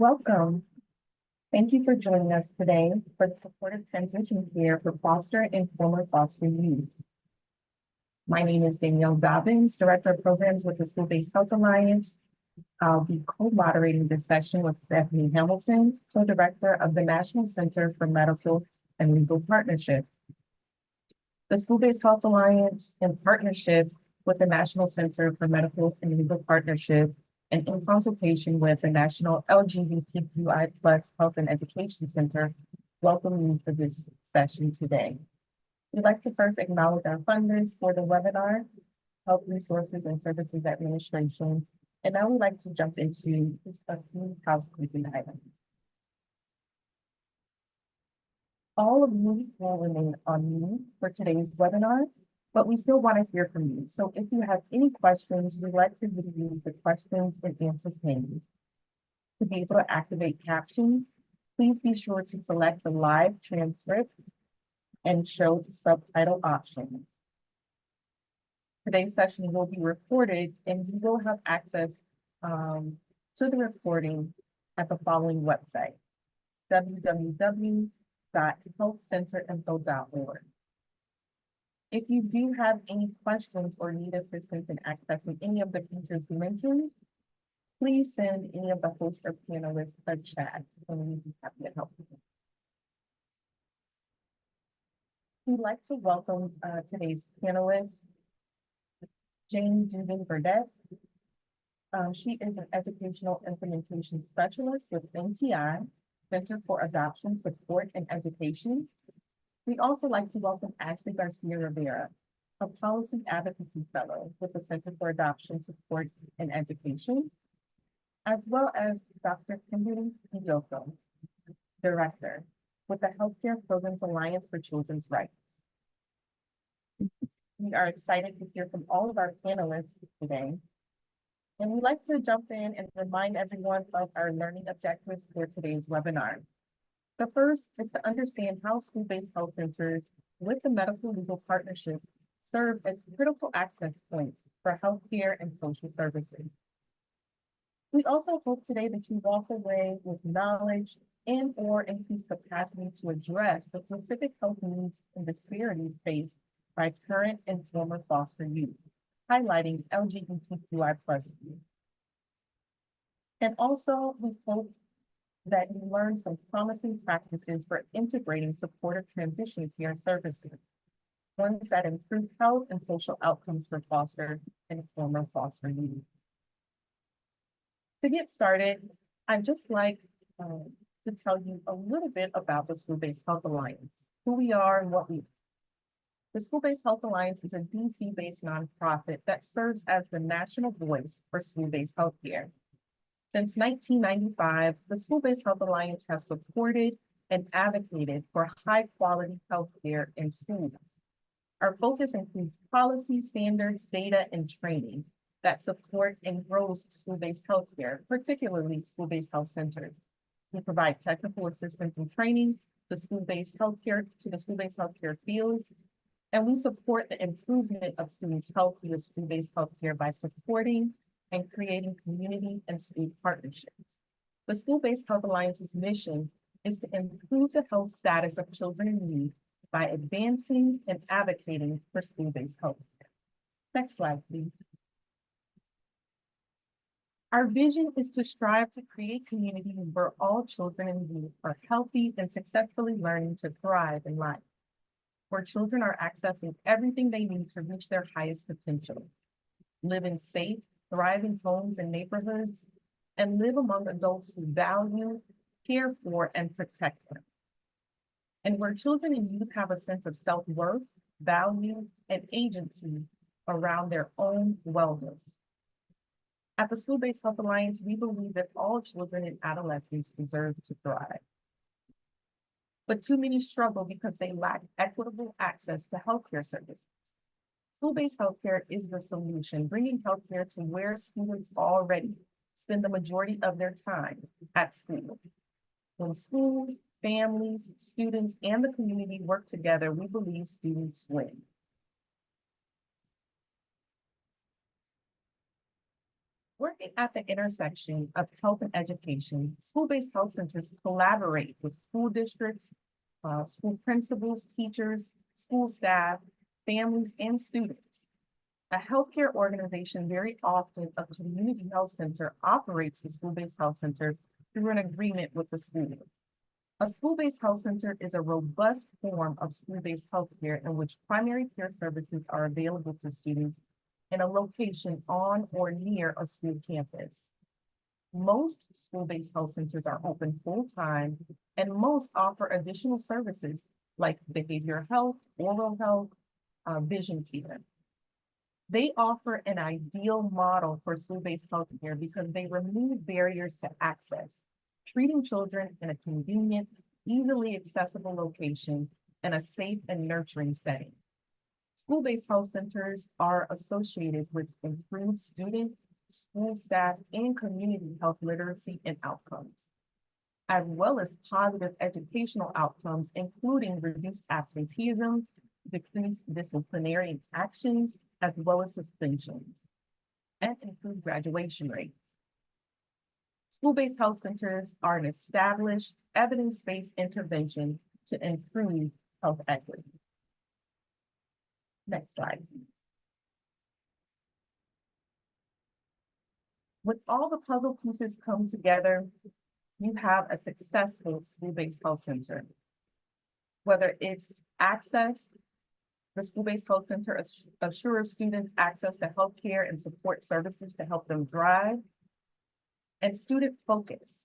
Welcome. Thank you for joining us today for the supportive transition care for foster and former foster youth. My name is Danielle Dobbins, Director of Programs with the School-Based Health Alliance. I'll be co-moderating this session with Stephanie Hamilton, Co-Director of the National Center for Medical and Legal Partnership. The School-Based Health Alliance, in partnership with the National Center for Medical and Legal Partnership, and in consultation with the National LGBTQI+ Health and Education Center, welcome you for this session today. We'd like to first acknowledge our funders for the webinar, Health Resources and Services Administration, and now we'd like to jump into just a few housekeeping items. All of you will remain on mute for today's webinar, but we still want to hear from you. So if you have any questions, we'd like to use the questions and answer pane. To be able to activate captions, please be sure to select the live transcript and show the subtitle options. Today's session will be recorded and you will have access to the recording at the following website, www.healthcenterinfo.org. If you do have any questions or need assistance in accessing any of the features mentioned, please send any of the hosts or panelists a chat and we'll be happy to help you. We'd like to welcome today's panelists, Jane Dugan-Burdette. She is an Educational Implementation Specialist with NTI, Center for Adoption, Support, and Education. We'd also like to welcome Ashley Garcia-Rivera, a Policy Advocacy Fellow with the Center for Adoption, Support, and Education, as well as Dr. Kimberly, Idoko, Director with the Healthcare Programs Alliance for Children's Rights. We are excited to hear from all of our panelists today. And we'd like to jump in and remind everyone of our learning objectives for today's webinar. The first is to understand how school-based health centers with the medical legal partnership serve as critical access points for healthcare and social services. We also hope today that you walk away with knowledge and/or increased capacity to address the specific health needs and disparities faced by current and former foster youth, highlighting LGBTQI+ youth. And also, we hope that you learn some promising practices for integrating supportive transition care services, ones that improve health and social outcomes for foster and former foster youth. To get started, I'd just like to tell you a little bit about the School-Based Health Alliance, who we are and what we do. The School-Based Health Alliance is a DC-based nonprofit that serves as the national voice for school-based healthcare. Since 1995, the School-Based Health Alliance has supported and advocated for high-quality healthcare in schools. Our focus includes policy, standards, data, and training that support and grows school-based healthcare, particularly school-based health centers. We provide technical assistance and training to the school-based healthcare field, and we support the improvement of students' health via school-based healthcare by supporting and creating community and school partnerships. The School-Based Health Alliance's mission is to improve the health status of children in need by advancing and advocating for school-based healthcare. Next slide, please. Our vision is to strive to create communities where all children and youth are healthy and successfully learning to thrive in life, where children are accessing everything they need to reach their highest potential, live in safe, thriving homes and neighborhoods, and live among adults who value, care for, and protect them. And where children and youth have a sense of self-worth, value, and agency around their own wellness. At the School-Based Health Alliance, we believe that all children and adolescents deserve to thrive. But too many struggle because they lack equitable access to healthcare services. School-based healthcare is the solution, bringing healthcare to where students already spend the majority of their time at school. When schools, families, students, and the community work together, we believe students win. Working at the intersection of health and education, school-based health centers collaborate with school districts, school principals, teachers, school staff, families, and students. A healthcare organization, very often a community health center, operates the school-based health center through an agreement with the school. A school-based health center is a robust form of school-based healthcare in which primary care services are available to students in a location on or near a school campus. Most school-based health centers are open full-time, and most offer additional services like behavioral health, oral health, vision care. They offer an ideal model for school-based healthcare because they remove barriers to access, treating children in a convenient, easily accessible location in a safe and nurturing setting. School-based health centers are associated with improved student, school staff, and community health literacy and outcomes, as well as positive educational outcomes, including reduced absenteeism, decreased disciplinary actions, as well as suspensions, and improved graduation rates. School-based health centers are an established, evidence-based intervention to improve health equity. Next slide. With all the puzzle pieces come together, you have a successful school-based health center. Whether it's access, the school-based health center assures students access to healthcare and support services to help them thrive, and student focus.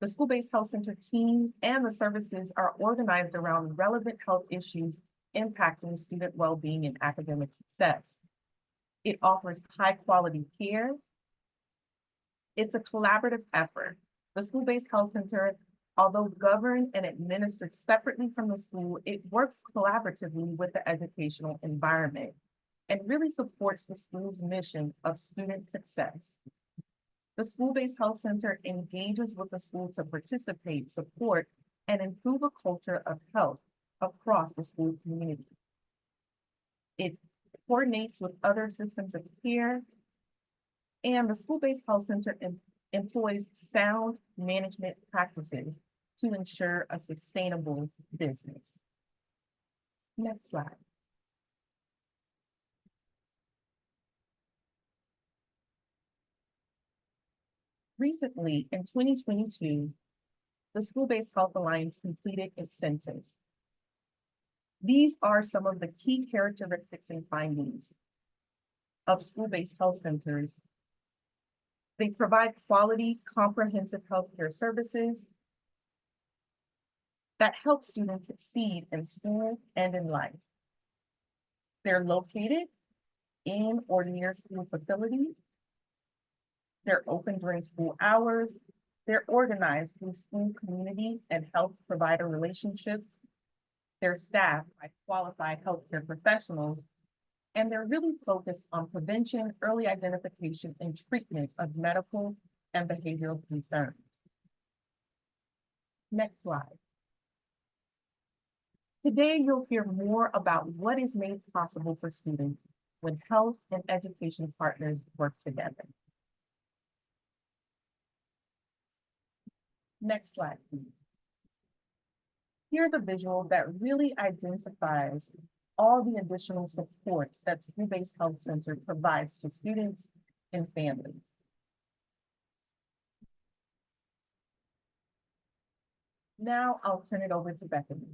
The school-based health center team and the services are organized around relevant health issues impacting student well-being and academic success. It offers high-quality care. It's a collaborative effort. The school-based health center, although governed and administered separately from the school, it works collaboratively with the educational environment and really supports the school's mission of student success. The school-based health center engages with the school to participate, support, and improve a culture of health across the school community. It coordinates with other systems of care, and the school-based health center employs sound management practices to ensure a sustainable business. Next slide. Recently, in 2022, the School-Based Health Alliance completed its census. These are some of the key characteristics and findings of school-based health centers. They provide quality, comprehensive healthcare services that help students succeed in school and in life. They're located in or near school facilities. They're open during school hours. They're organized through school community and health provider relationships. They're staffed by qualified healthcare professionals, and they're really focused on prevention, early identification, and treatment of medical and behavioral concerns. Next slide. Today, you'll hear more about what is made possible for students when health and education partners work together. Next slide, please. Here's a visual that really identifies all the additional supports that school-based health center provides to students and families. Now I'll turn it over to Bethany.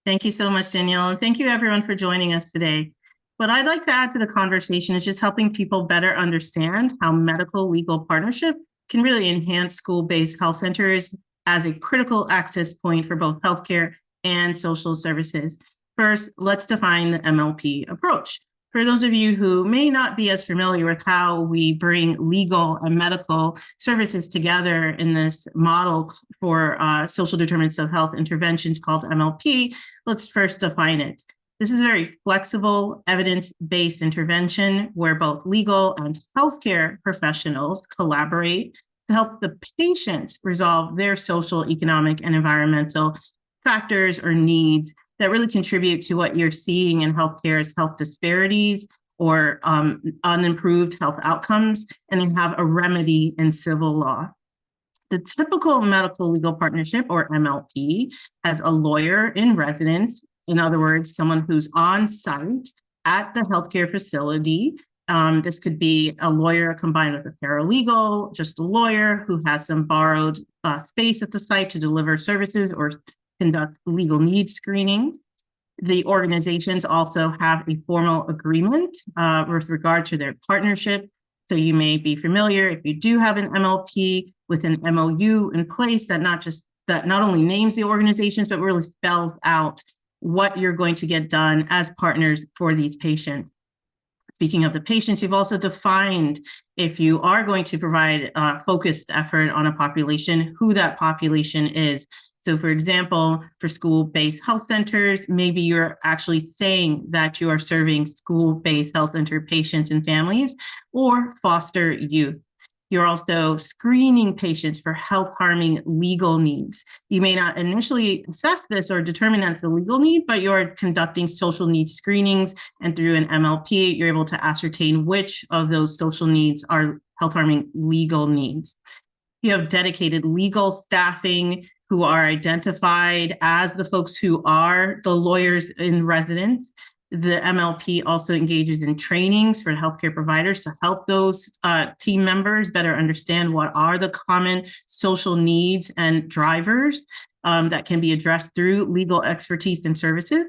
Thank you so much, Danielle, and thank you everyone for joining us today. What I'd like to add to the conversation is just helping people better understand how medical legal partnership can really enhance school-based health centers as a critical access point for both healthcare and social services. First, let's define the MLP approach. For those of you who may not be as familiar with how we bring legal and medical services together in this model for social determinants of health interventions called MLP, let's first define it. This is a very flexible, evidence-based intervention where both legal and healthcare professionals collaborate to help the patients resolve their social, economic, and environmental factors or needs that really contribute to what you're seeing in healthcare as health disparities or unimproved health outcomes, and they have a remedy in civil law. The typical medical legal partnership, or MLP, has a lawyer in residence. In other words, someone who's on site at the healthcare facility. This could be a lawyer combined with a paralegal, just a lawyer who has some borrowed space at the site to deliver services or conduct legal needs screening. The organizations also have a formal agreement with regard to their partnership. So you may be familiar, if you do have an MLP, with an MOU in place that not only names the organizations, but really spells out what you're going to get done as partners for these patients. Speaking of the patients, you've also defined, if you are going to provide a focused effort on a population, who that population is. So for example, for school-based health centers, maybe you're actually saying that you are serving school-based health center patients and families, or foster youth. You're also screening patients for health-harming legal needs. You may not initially assess this or determine that it's a legal need, but you're conducting social needs screenings, and through an MLP, you're able to ascertain which of those social needs are health-harming legal needs. You have dedicated legal staffing who are identified as the folks who are the lawyers in residence. The MLP also engages in trainings for healthcare providers to help those team members better understand what are the common social needs and drivers that can be addressed through legal expertise and services.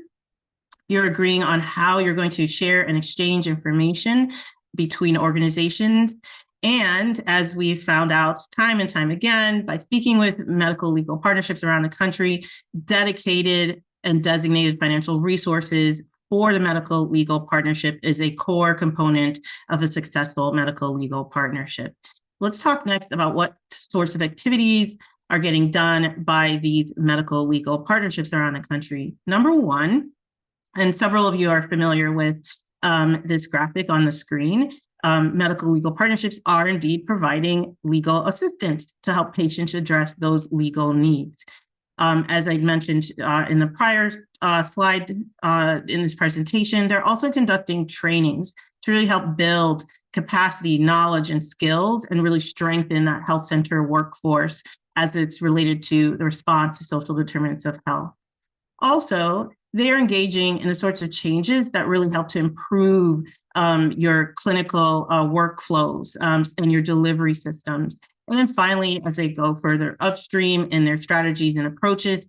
You're agreeing on how you're going to share and exchange information between organizations. And as we've found out time and time again, by speaking with medical legal partnerships around the country, dedicated and designated financial resources for the medical legal partnership is a core component of a successful medical legal partnership. Let's talk next about what sorts of activities are getting done by these medical legal partnerships around the country. Number one, and several of you are familiar with this graphic on the screen, medical legal partnerships are indeed providing legal assistance to help patients address those legal needs. As I mentioned in the prior slide in this presentation, they're also conducting trainings to really help build capacity, knowledge, and skills, and really strengthen that health center workforce as it's related to the response to social determinants of health. Also, they are engaging in the sorts of changes that really help to improve your clinical workflows and your delivery systems. And then finally, as they go further upstream in their strategies and approaches,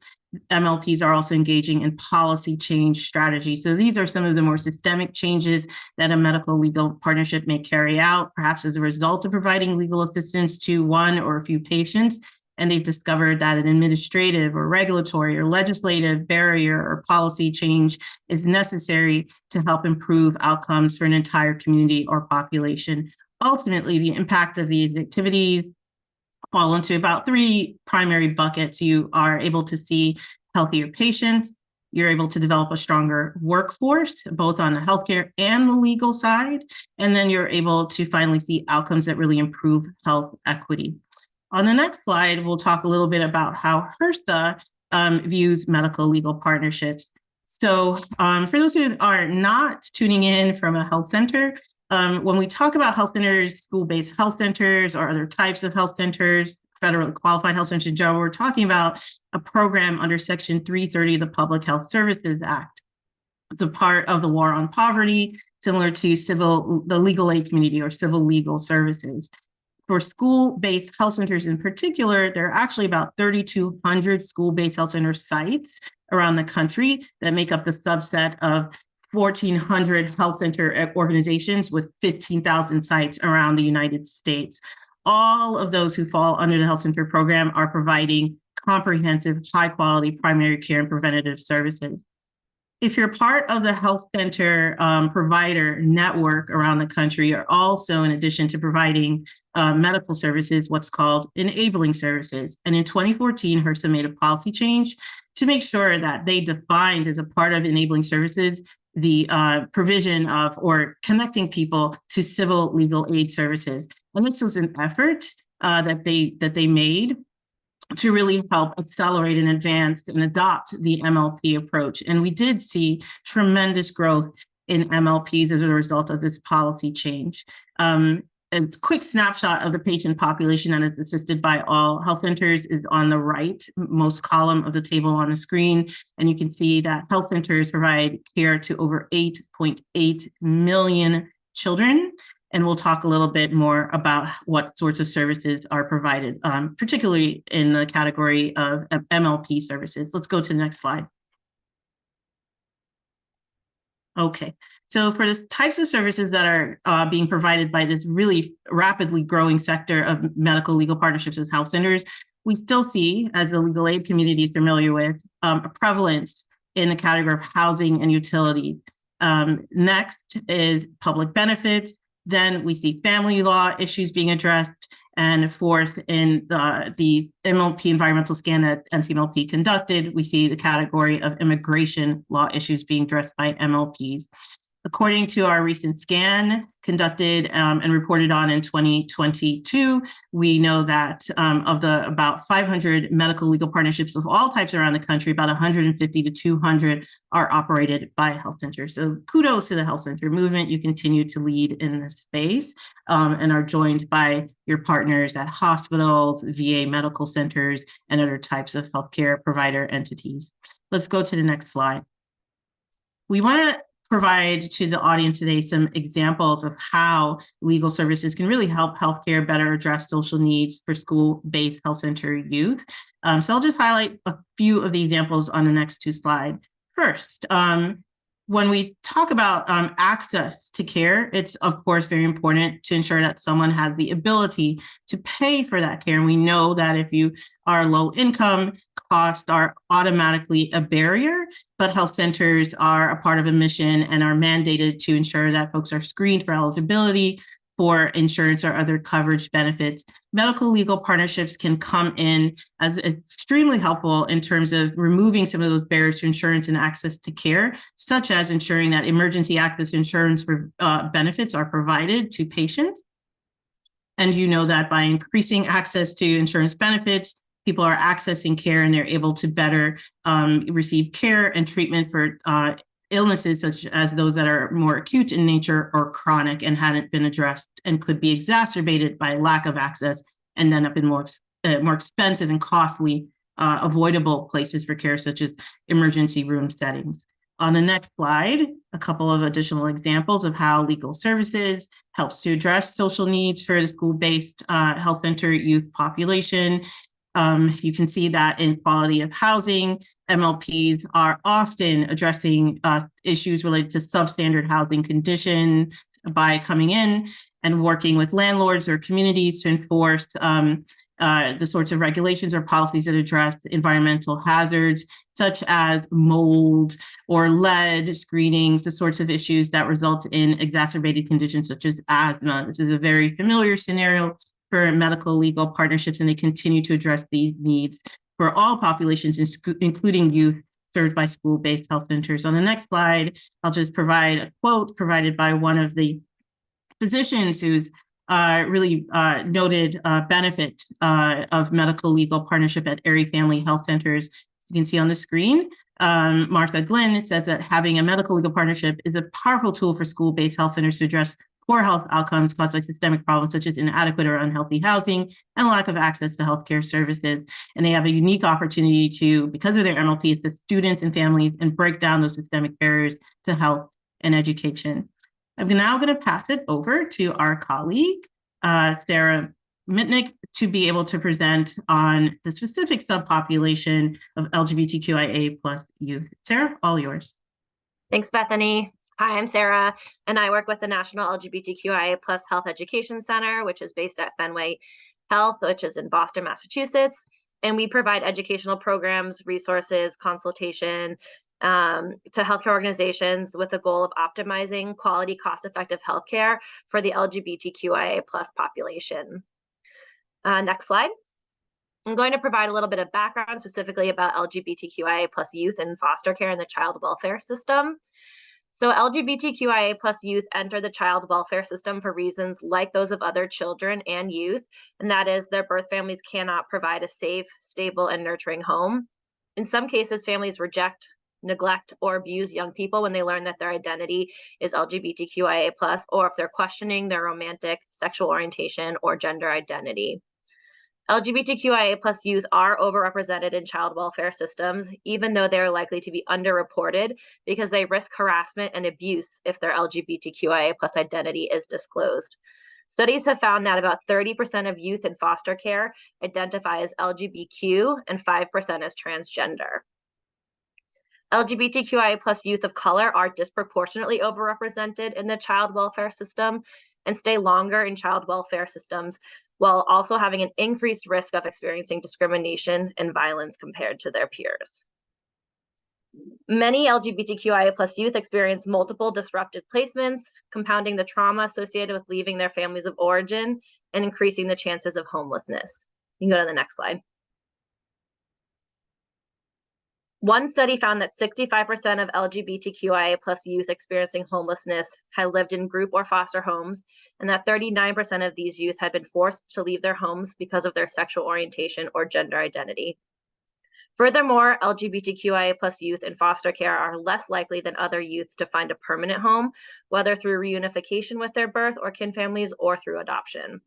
MLPs are also engaging in policy change strategies. So these are some of the more systemic changes that a medical legal partnership may carry out, perhaps as a result of providing legal assistance to one or a few patients. And they've discovered that an administrative or regulatory or legislative barrier or policy change is necessary to help improve outcomes for an entire community or population. Ultimately, the impact of these activities fall into about three primary buckets. You are able to see healthier patients. You're able to develop a stronger workforce, both on the healthcare and the legal side. And then you're able to finally see outcomes that really improve health equity. On the next slide, we'll talk a little bit about how HRSA views medical legal partnerships. So for those who are not tuning in from a health center, when we talk about health centers, school-based health centers, or other types of health centers, federally qualified health centers in general, we're talking about a program under Section 330 of the Public Health Services Act. It's a part of the war on poverty, similar to the legal aid community or civil legal services. For school-based health centers in particular, there are actually about 3,200 school-based health center sites around the country that make up the subset of 1,400 health center organizations with 15,000 sites around the United States. All of those who fall under the health center program are providing comprehensive, high-quality primary care and preventative services. If you're part of the health center provider network around the country, you're also, in addition to providing medical services, what's called enabling services. And in 2014, HRSA made a policy change to make sure that they defined as a part of enabling services the provision of or connecting people to civil legal aid services. And this was an effort that they made to really help accelerate and advance and adopt the MLP approach. And we did see tremendous growth in MLPs as a result of this policy change. A quick snapshot of the patient population that is assisted by all health centers is on the right most column of the table on the screen. And you can see that health centers provide care to over 8.8 million children. And we'll talk a little bit more about what sorts of services are provided, particularly in the category of MLP services. Let's go to the next slide. Okay, so for the types of services that are being provided by this really rapidly growing sector of medical legal partnerships as health centers, we still see, as the legal aid community is familiar with, a prevalence in the category of housing and utilities. Next is public benefits. Then we see family law issues being addressed. And fourth, in the MLP environmental scan that NCMLP conducted, we see the category of immigration law issues being addressed by MLPs. According to our recent scan conducted and reported on in 2022, we know that of the about 500 medical legal partnerships of all types around the country, about 150 to 200 are operated by health centers. So kudos to the health center movement. You continue to lead in this space and are joined by your partners at hospitals, VA medical centers, and other types of healthcare provider entities. Let's go to the next slide. We want to provide to the audience today some examples of how legal services can really help healthcare better address social needs for school-based health center youth. So I'll just highlight a few of the examples on the next two slides. First, when we talk about access to care, it's of course very important to ensure that someone has the ability to pay for that care. And we know that if you are low income, costs are automatically a barrier, but health centers are a part of a mission and are mandated to ensure that folks are screened for eligibility for insurance or other coverage benefits. Medical legal partnerships can come in as extremely helpful in terms of removing some of those barriers to insurance and access to care, such as ensuring that emergency access insurance for benefits are provided to patients. And you know that by increasing access to insurance benefits, people are accessing care and they're able to better receive care and treatment for illnesses such as those that are more acute in nature or chronic and hadn't been addressed and could be exacerbated by lack of access and end up in more expensive and costly avoidable places for care, such as emergency room settings. On the next slide, a couple of additional examples of how legal services helps to address social needs for the school-based health center youth population. You can see that in quality of housing, MLPs are often addressing issues related to substandard housing conditions by coming in and working with landlords or communities to enforce the sorts of regulations or policies that address environmental hazards, such as mold or lead screenings, the sorts of issues that result in exacerbated conditions such as asthma. This is a very familiar scenario for medical legal partnerships, and they continue to address these needs for all populations, including youth served by school-based health centers. On the next slide, I'll just provide a quote provided by one of the physicians who's really noted benefit of medical legal partnership at Erie Family Health Centers. As you can see on the screen, Martha Glenn says that having a medical legal partnership is a powerful tool for school-based health centers to address poor health outcomes caused by systemic problems such as inadequate or unhealthy housing and lack of access to healthcare services. And they have a unique opportunity to, because of their MLP, assist students and families and break down those systemic barriers to health and education. I'm now going to pass it over to our colleague, Sarah Mitnick, to be able to present on the specific subpopulation of LGBTQIA+ youth. Sarah, all yours. Thanks, Bethany. Hi, I'm Sarah, and I work with the National LGBTQIA+ Health Education Center, which is based at Fenway Health, which is in Boston, Massachusetts. And we provide educational programs, resources, consultation to healthcare organizations with the goal of optimizing quality, cost-effective healthcare for the LGBTQIA+ population. Next slide. I'm going to provide a little bit of background specifically about LGBTQIA+ youth in foster care and the child welfare system. So LGBTQIA+ youth enter the child welfare system for reasons like those of other children and youth, and that is their birth families cannot provide a safe, stable, and nurturing home. In some cases, families reject neglect, or abuse young people when they learn that their identity is LGBTQIA+, or if they're questioning their romantic, sexual orientation, or gender identity. LGBTQIA+ youth are overrepresented in child welfare systems, even though they're likely to be underreported because they risk harassment and abuse if their LGBTQIA+ identity is disclosed. Studies have found that about 30% of youth in foster care identify as LGBTQ and 5% as transgender. LGBTQIA+ youth of color are disproportionately overrepresented in the child welfare system and stay longer in child welfare systems, while also having an increased risk of experiencing discrimination and violence compared to their peers. Many LGBTQIA+ youth experience multiple disrupted placements, compounding the trauma associated with leaving their families of origin and increasing the chances of homelessness. You can go to the next slide. One study found that 65% of LGBTQIA+ youth experiencing homelessness had lived in group or foster homes, and that 39% of these youth had been forced to leave their homes because of their sexual orientation or gender identity. Furthermore, LGBTQIA+ youth in foster care are less likely than other youth to find a permanent home, whether through reunification with their birth or kin families or through adoption.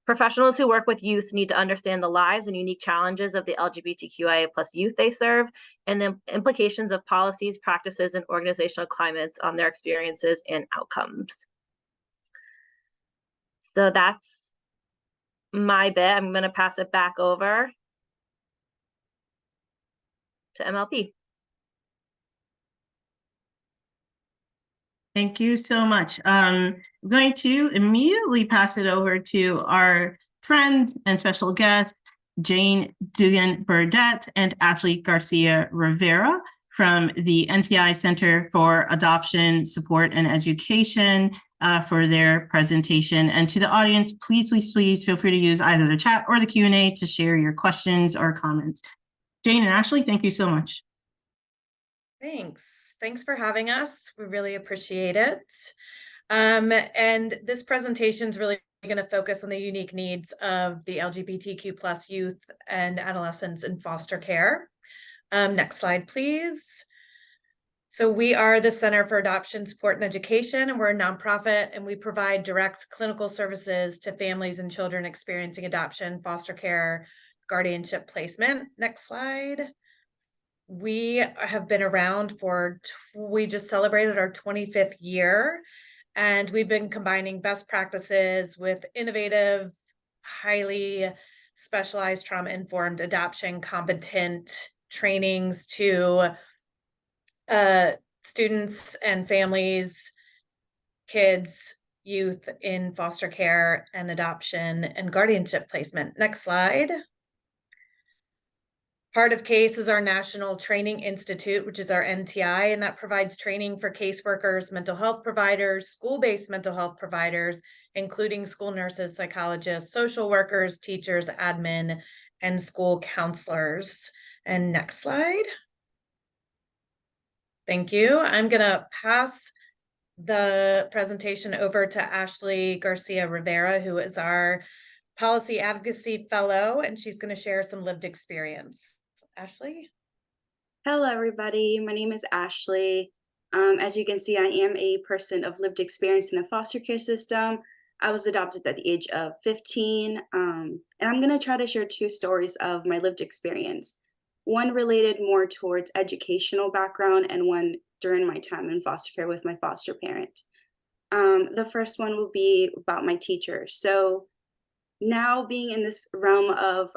Professionals who work with youth need to understand the lives and unique challenges of the LGBTQIA+ youth they serve and the implications of policies, practices, and organizational climates on their experiences and outcomes. So that's my bit. I'm going to pass it back over to MLP. Thank you so much. I'm going to immediately pass it over to our friend and special guest, Jane Dugan-Burdette and Ashley Garcia-Rivera from the NTI Center for Adoption, Support, and Education for their presentation. And to the audience, please feel free to use either the chat or the Q&A to share your questions or comments. Jane and Ashley, thank you so much. Thanks for having us. We really appreciate it. And this presentation is really going to focus on the unique needs of the LGBTQ+ youth and adolescents in foster care. Next slide, please. So we are the Center for Adoption, Support, and Education, and we're a nonprofit, and we provide direct clinical services to families and children experiencing adoption, foster care, guardianship placement. Next slide. We have been around we just celebrated our 25th year, and we've been combining best practices with innovative, highly specialized trauma-informed adoption competent trainings to students and families, kids, youth in foster care and adoption and guardianship placement. Next slide. Part of CASE is our National Training Institute, which is our NTI, and that provides training for caseworkers, mental health providers, school-based mental health providers, including school nurses, psychologists, social workers, teachers, admin, and school counselors. And next slide. Thank you. I'm going to pass the presentation over to Ashley Garcia-Rivera, who is our Policy Advocacy Fellow, and she's going to share some lived experience. Ashley? Hello, everybody. My name is Ashley. As you can see, I am a person of lived experience in the foster care system. I was adopted at the age of 15, and I'm going to try to share two stories of my lived experience. One related more towards educational background and one during my time in foster care with my foster parent. The first one will be about my teacher. So now being in this realm of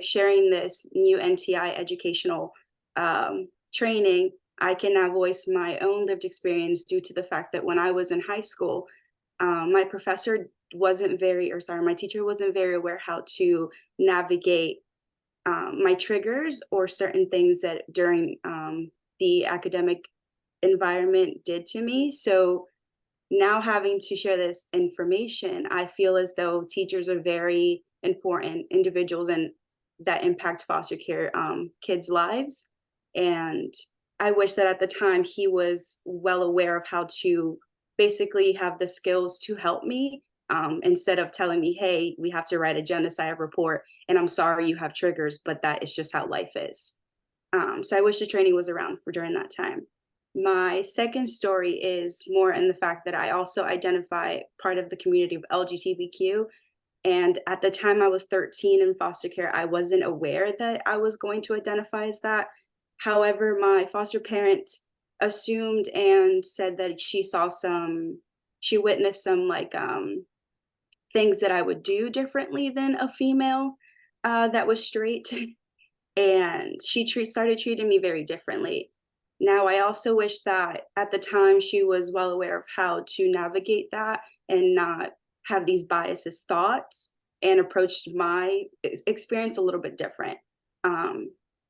sharing this new NTI educational training, I can now voice my own lived experience due to the fact that when I was in high school, my teacher wasn't very aware how to navigate my triggers or certain things that during the academic environment did to me. So now having to share this information, I feel as though teachers are very important individuals and that impact foster care kids' lives. And I wish that at the time he was well aware of how to basically have the skills to help me instead of telling me, hey, we have to write a genocide report and I'm sorry you have triggers, but that is just how life is. So I wish the training was around for during that time. My second story is more in the fact that I also identify part of the community of LGBTQ. And at the time I was 13 in foster care, I wasn't aware that I was going to identify as that. However, my foster parent assumed and said that she witnessed some like things that I would do differently than a female that was straight. And she started treating me very differently. Now, I also wish that at the time she was well aware of how to navigate that and not have these biases thoughts and approached my experience a little bit different.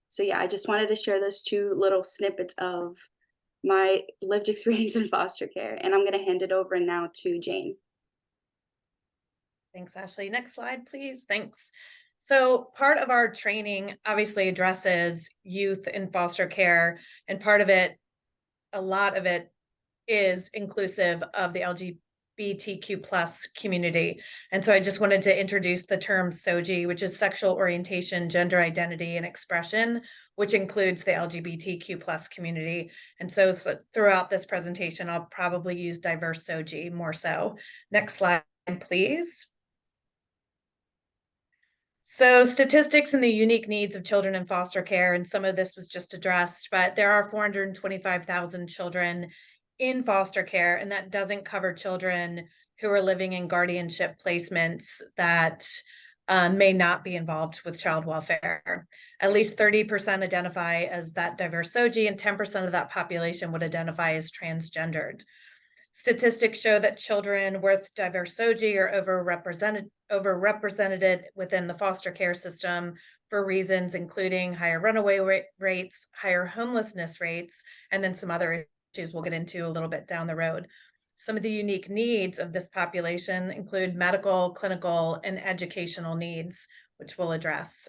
So yeah, I just wanted to share those two little snippets of my lived experience in foster care. And I'm going to hand it over now to Jane. Thanks, Ashley. Next slide, please. Thanks. So part of our training obviously addresses youth in foster care, and part of it, a lot of it, is inclusive of the LGBTQ plus community. And so I just wanted to introduce the term SOGI, which is sexual orientation, gender identity, and expression, which includes the LGBTQ plus community. And so throughout this presentation, I'll probably use diverse SOGI more so. Next slide, please. So statistics and the unique needs of children in foster care, and some of this was just addressed, but there are 425,000 children in foster care, and that doesn't cover children who are living in guardianship placements that may not be involved with child welfare. At least 30% identify as that diverse SOGI, and 10% of that population would identify as transgendered. Statistics show that children with diverse SOGI are overrepresented within the foster care system for reasons including higher runaway rates, higher homelessness rates, and then some other issues we'll get into a little bit down the road. Some of the unique needs of this population include medical, clinical, and educational needs, which we'll address.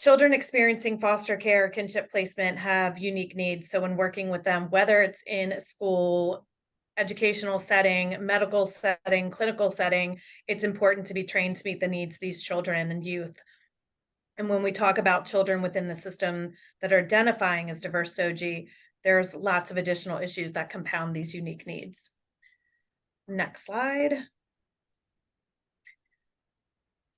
Children experiencing foster care or kinship placement have unique needs. So when working with them, whether it's in a school, educational setting, medical setting, clinical setting, it's important to be trained to meet the needs of these children and youth. And when we talk about children within the system that are identifying as diverse SOGI, there's lots of additional issues that compound these unique needs. Next slide.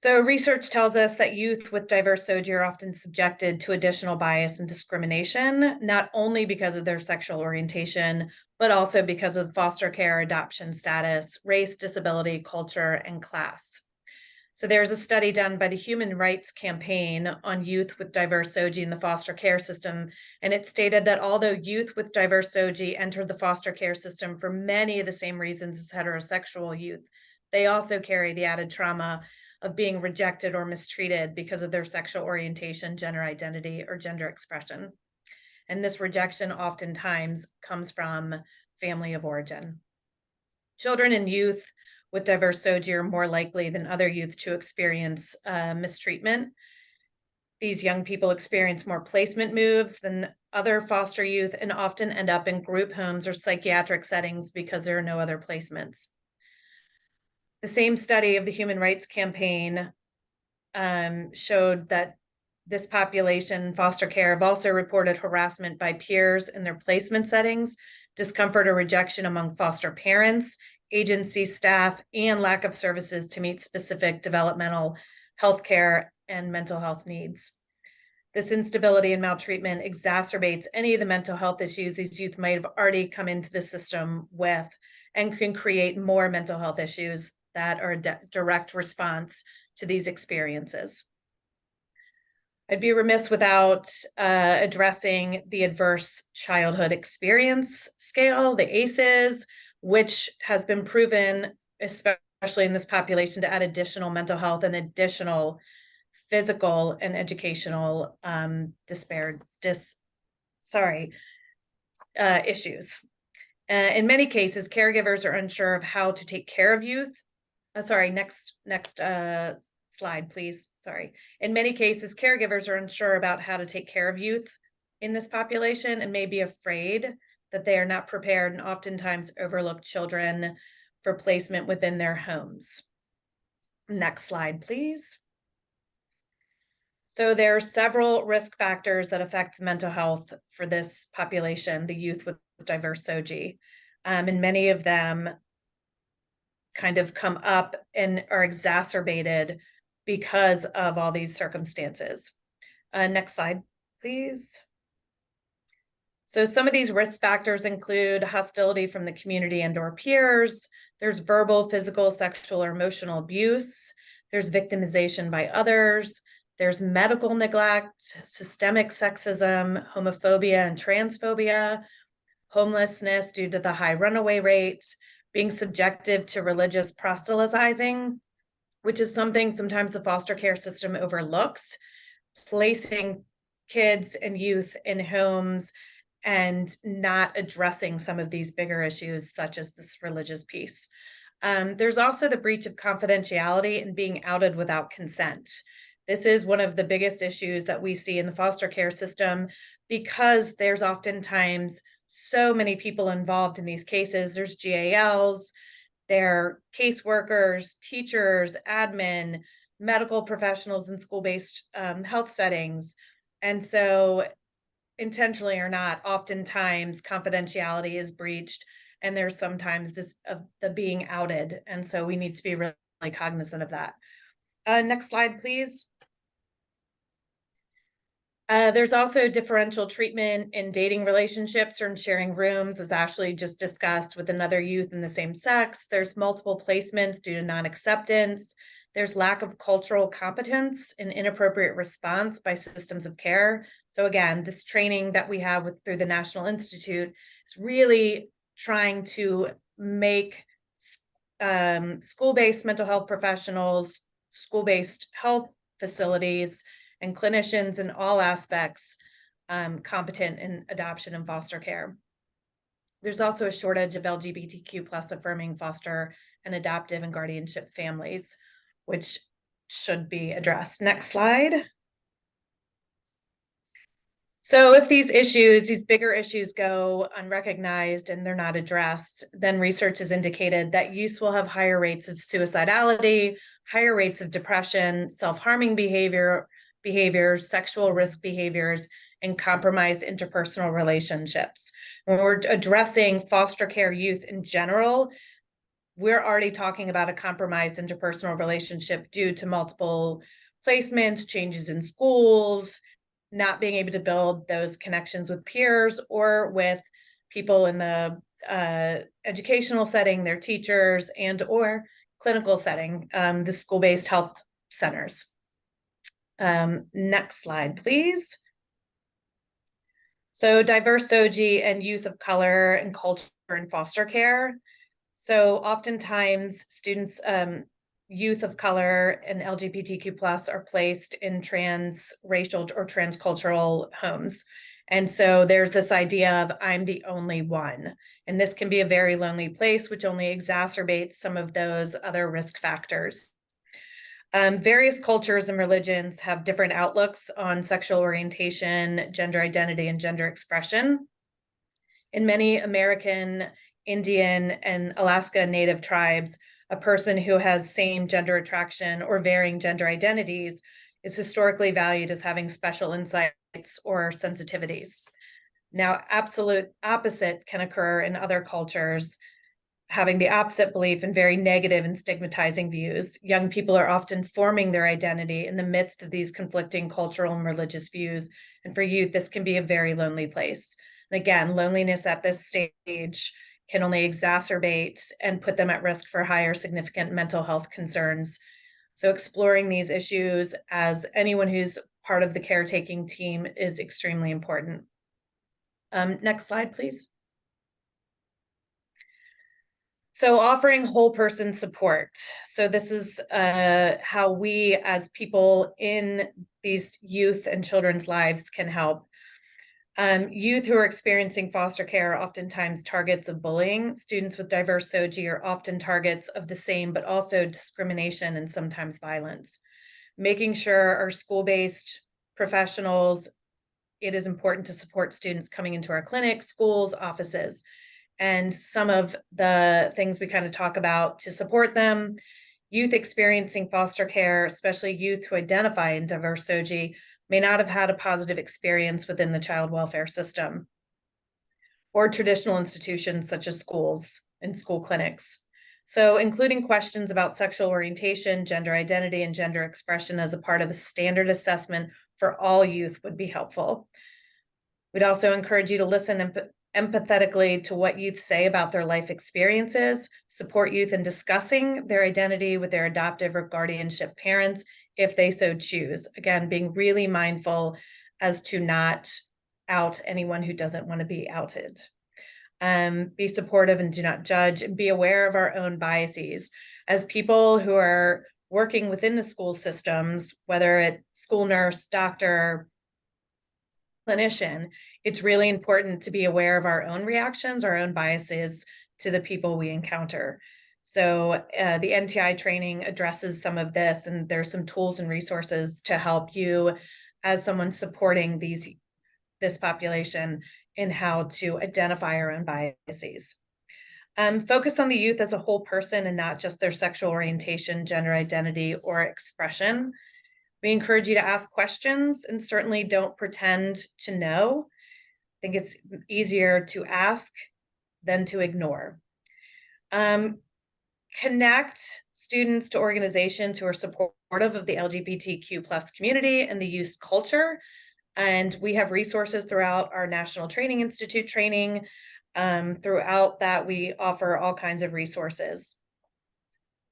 So research tells us that youth with diverse SOGI are often subjected to additional bias and discrimination, not only because of their sexual orientation, but also because of foster care, adoption status, race, disability, culture, and class. So there's a study done by the Human Rights Campaign on youth with diverse SOGI in the foster care system, and it stated that although youth with diverse SOGI enter the foster care system for many of the same reasons as heterosexual youth, they also carry the added trauma of being rejected or mistreated because of their sexual orientation, gender identity, or gender expression. And this rejection oftentimes comes from family of origin. Children and youth with diverse SOGI are more likely than other youth to experience mistreatment. These young people experience more placement moves than other foster youth and often end up in group homes or psychiatric settings because there are no other placements. The same study of the Human Rights Campaign showed that this population, foster care, have also reported harassment by peers in their placement settings, discomfort or rejection among foster parents, agency staff, and lack of services to meet specific developmental healthcare and mental health needs. This instability and maltreatment exacerbates any of the mental health issues these youth might have already come into the system with, and can create more mental health issues that are a direct response to these experiences. I'd be remiss without addressing the Adverse Childhood Experience Scale, the ACEs, which has been proven, especially in this population, to add additional mental health and additional physical and educational issues. In many cases, caregivers are unsure of how to take care of youth. Next slide, please. Sorry. In many cases, caregivers are unsure about how to take care of youth in this population and may be afraid that they are not prepared and oftentimes overlook children for placement within their homes. Next slide, please. So there are several risk factors that affect mental health for this population, the youth with diverse SOGI. And many of them kind of come up and are exacerbated because of all these circumstances. Next slide, please. So some of these risk factors include hostility from the community and/or peers. There's verbal, physical, sexual, or emotional abuse. There's victimization by others. There's medical neglect, systemic sexism, homophobia and transphobia, homelessness due to the high runaway rate, being subjected to religious proselytizing, which is something sometimes the foster care system overlooks, placing kids and youth in homes and not addressing some of these bigger issues, such as this religious piece. There's also the breach of confidentiality and being outed without consent. This is one of the biggest issues that we see in the foster care system because there's oftentimes so many people involved in these cases. There's GALs, there are caseworkers, teachers, admin, medical professionals in school-based health settings. And so intentionally or not, oftentimes confidentiality is breached and there's sometimes this of the being outed. And so we need to be really cognizant of that. Next slide, please. There's also differential treatment in dating relationships or in sharing rooms, as Ashley just discussed, with another youth in the same sex. There's multiple placements due to non-acceptance. There's lack of cultural competence and inappropriate response by systems of care. So again, this training that we have through the National Institute is really trying to make school-based mental health professionals, school-based health facilities, and clinicians in all aspects competent in adoption and foster care. There's also a shortage of LGBTQ+ affirming foster and adoptive and guardianship families, which should be addressed. Next slide. So if these issues, these bigger issues go unrecognized and they're not addressed, then research has indicated that youth will have higher rates of suicidality, higher rates of depression, self-harming behaviors, sexual risk behaviors, and compromised interpersonal relationships. When we're addressing foster care youth in general, we're already talking about a compromised interpersonal relationship due to multiple placements, changes in schools, not being able to build those connections with peers or with people in the educational setting, their teachers, and or clinical setting, the school-based health centers. Next slide, please. So diverse SOGI and youth of color and culture in foster care. So oftentimes students, youth of color and LGBTQ+ are placed in trans-racial or transcultural homes. And so there's this idea of I'm the only one. And this can be a very lonely place, which only exacerbates some of those other risk factors. Various cultures and religions have different outlooks on sexual orientation, gender identity, and gender expression. In many American, Indian, and Alaska Native tribes, a person who has same gender attraction or varying gender identities is historically valued as having special insights or sensitivities. Now, absolute opposite can occur in other cultures, having the opposite belief and very negative and stigmatizing views. Young people are often forming their identity in the midst of these conflicting cultural and religious views. And for youth, this can be a very lonely place. And again, loneliness at this stage can only exacerbate and put them at risk for higher significant mental health concerns. So exploring these issues as anyone who's part of the caretaking team is extremely important. Next slide, please. So offering whole person support. So this is how we as people in these youth and children's lives can help. Youth who are experiencing foster care are oftentimes targets of bullying. Students with diverse SOGI are often targets of the same, but also discrimination and sometimes violence. Making sure our school-based professionals, it is important to support students coming into our clinics, schools, offices. And some of the things we kind of talk about to support them Youth experiencing foster care, especially youth who identify in diverse SOGI, may not have had a positive experience within the child welfare system or traditional institutions such as schools and school clinics. So including questions about sexual orientation, gender identity, and gender expression as a part of a standard assessment for all youth would be helpful. We'd also encourage you to listen empathetically to what youth say about their life experiences, support youth in discussing their identity with their adoptive or guardianship parents if they so choose. Again, being really mindful as to not out anyone who doesn't want to be outed. Be supportive and do not judge, and be aware of our own biases. As people who are working within the school systems, whether it's school nurse, doctor, clinician, it's really important to be aware of our own reactions, our own biases to the people we encounter. So the NTI training addresses some of this, and there's some tools and resources to help you as someone supporting this population in how to identify our own biases. Focus on the youth as a whole person and not just their sexual orientation, gender identity, or expression. We encourage you to ask questions and certainly don't pretend to know. I think it's easier to ask than to ignore. Connect students to organizations who are supportive of the LGBTQ+ community and the youth culture. And we have resources throughout our National Training Institute training. Throughout that, we offer all kinds of resources.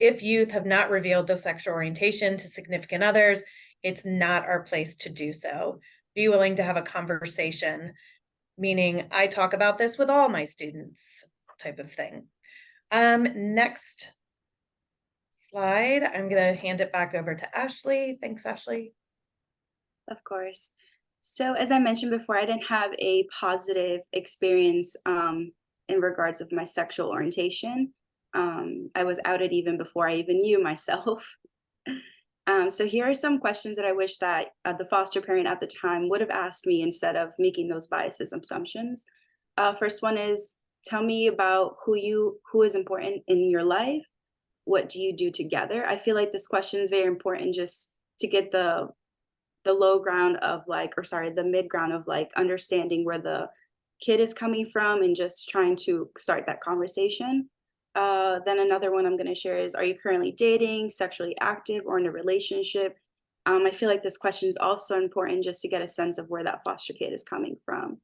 If youth have not revealed their sexual orientation to significant others, it's not our place to do so. Be willing to have a conversation, meaning I talk about this with all my students type of thing. Next slide, I'm going to hand it back over to Ashley. Thanks, Ashley. Of course. So as I mentioned before, I didn't have a positive experience in regards of my sexual orientation. I was outed even before I even knew myself. So here are some questions that I wish that the foster parent at the time would have asked me instead of making those biases assumptions. First one is, tell me about who is important in your life. What do you do together? I feel like this question is very important just to get the low ground of the mid ground of understanding where the kid is coming from and just trying to start that conversation. Then another one I'm going to share is, are you currently dating, sexually active, or in a relationship? I feel like this question is also important just to get a sense of where that foster kid is coming from.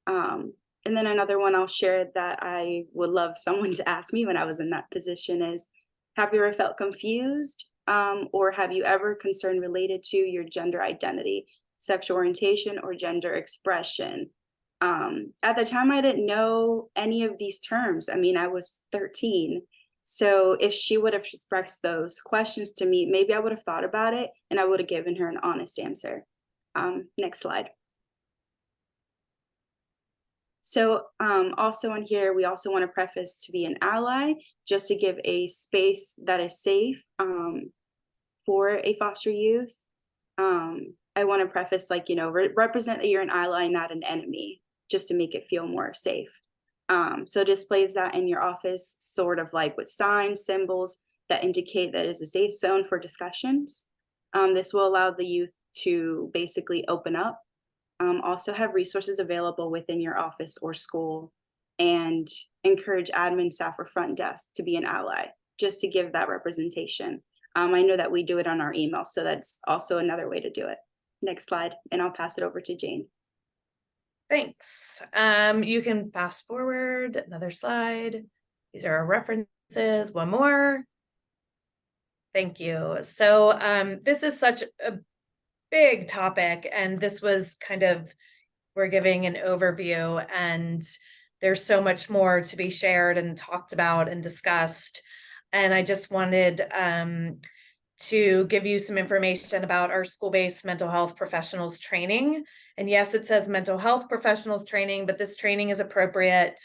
And then another one I'll share that I would love someone to ask me when I was in that position is, have you ever felt confused? Or have you ever concern related to your gender identity, sexual orientation, or gender expression? At the time, I didn't know any of these terms. I mean, I was 13. So if she would have expressed those questions to me, maybe I would have thought about it and I would have given her an honest answer. Next slide. So also on here, we also want to preface to be an ally, just to give a space that is safe for a foster youth. I want to preface represent that you're an ally, not an enemy, just to make it feel more safe. So displays that in your office, sort of like with signs, symbols that indicate that it's a safe zone for discussions. This will allow the youth to basically open up. Also have resources available within your office or school, and encourage admin staff or front desk to be an ally, just to give that representation. I know that we do it on our email, so that's also another way to do it. Next slide, and I'll pass it over to Jane. Thanks. You can fast forward another slide. These are our references. One more. Thank you. So this is such a big topic, and this was we're giving an overview, and there's so much more to be shared and talked about and discussed. And I just wanted to give you some information about our school-based mental health professionals training. And yes, it says mental health professionals training, but this training is appropriate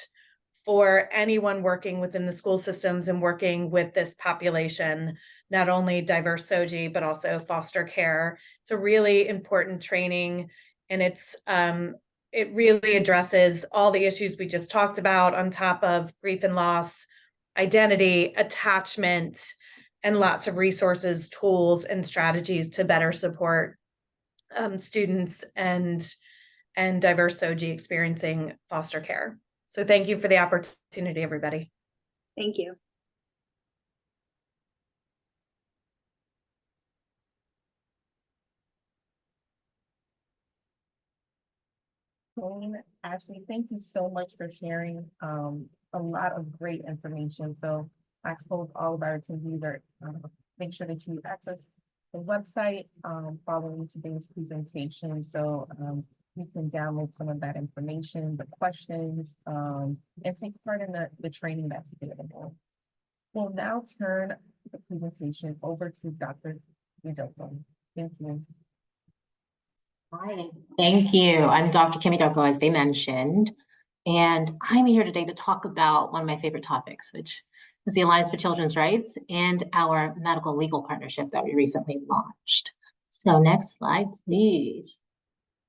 for anyone working within the school systems and working with this population, not only diverse SOGI, but also foster care. It's a really important training, and it really addresses all the issues we just talked about, on top of grief and loss, identity, attachment, and lots of resources, tools, and strategies to better support students and diverse OG experiencing foster care. So thank you for the opportunity, everybody. Thank you. Ashley, thank you so much for sharing a lot of great information. So I hope all of our attendees are make sure that you access the website following today's presentation. So you can download some of that information, the questions, and take part in the training that's available. We'll now turn the presentation over to Dr. Idoko. Thank you. Hi, thank you. I'm Dr. Idoko, as they mentioned, and I'm here today to talk about one of my favorite topics, which is the Alliance for Children's Rights and our medical legal partnership that we recently launched. So next slide, please.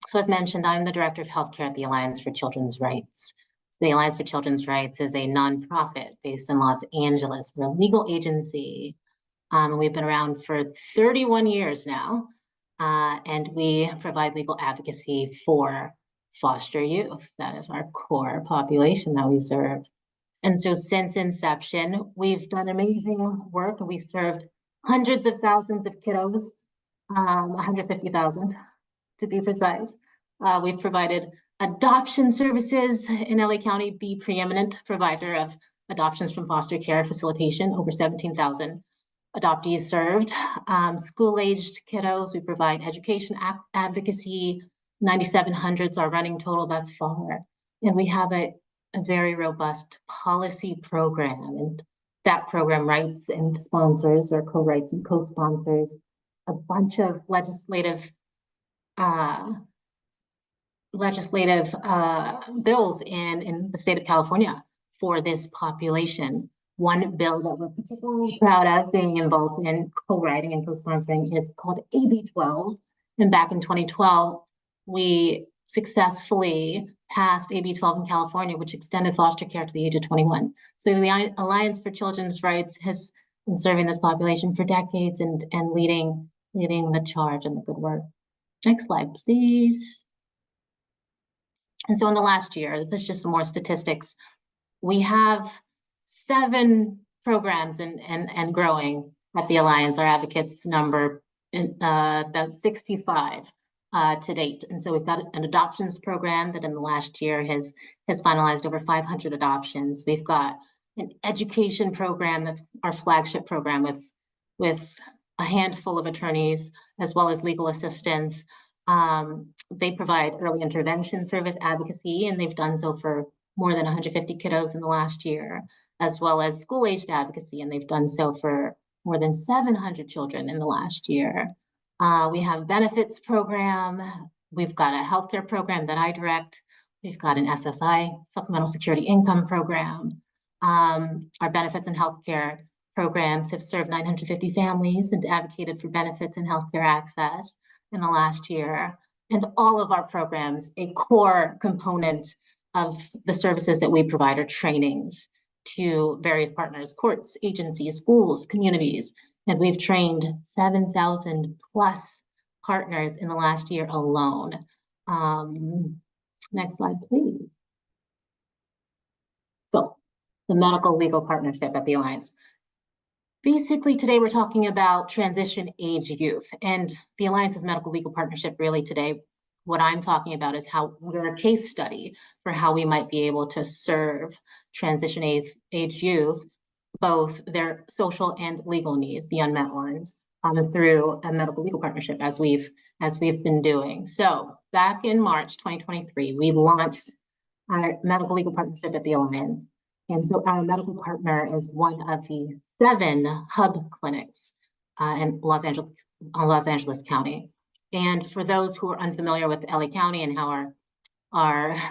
So as mentioned, I'm the Director of Healthcare at the Alliance for Children's Rights. The Alliance for Children's Rights is a nonprofit based in Los Angeles. We're a legal agency. We've been around for 31 years now. And we provide legal advocacy for foster youth. That is our core population that we serve. And so since inception, we've done amazing work, and we've served hundreds of thousands of kiddos, 150,000 to be precise. We've provided adoption services in LA County, the preeminent provider of adoptions from foster care facilitation, over 17,000 adoptees served. School-aged kiddos, we provide education advocacy. 9,700s are running total thus far. And we have a very robust policy program. And that program writes and sponsors, or co-writes and co-sponsors, a bunch of legislative bills in the state of California for this population. One bill that we're particularly proud of being involved in co-writing and co-sponsoring is called AB 12. And back in 2012, we successfully passed AB 12 in California, which extended foster care to the age of 21. So the Alliance for Children's Rights has been serving this population for decades and leading the charge and the good work. Next slide, please. And so in the last year, this is just some more statistics. We have 7 programs and growing at the Alliance. Our advocates number about 65 to date. And so we've got an adoptions program that in the last year has finalized over 500 adoptions. We've got an education program that's our flagship program with a handful of attorneys as well as legal assistants. They provide early intervention service advocacy, and they've done so for more than 150 kiddos in the last year, as well as school-aged advocacy, and they've done so for more than 700 children in the last year. We have a benefits program. We've got a healthcare program that I direct. We've got an SSI, Supplemental Security Income program. Our benefits and healthcare programs have served 950 families and advocated for benefits and healthcare access in the last year. And all of our programs, a core component of the services that we provide are trainings to various partners, courts, agencies, schools, communities. And we've trained 7,000 plus partners in the last year alone. Next slide, please. So the medical legal partnership at the Alliance. Basically, today we're talking about transition age youth, and the Alliance's medical legal partnership really today, what I'm talking about is how we're a case study for how we might be able to serve transition age youth, both their social and legal needs, the unmet ones, through a medical legal partnership as we've been doing. So back in March 2023, we launched our medical legal partnership at the Alliance. And so our medical partner is one of the 7 hub clinics in Los Angeles County. And for those who are unfamiliar with LA County and how our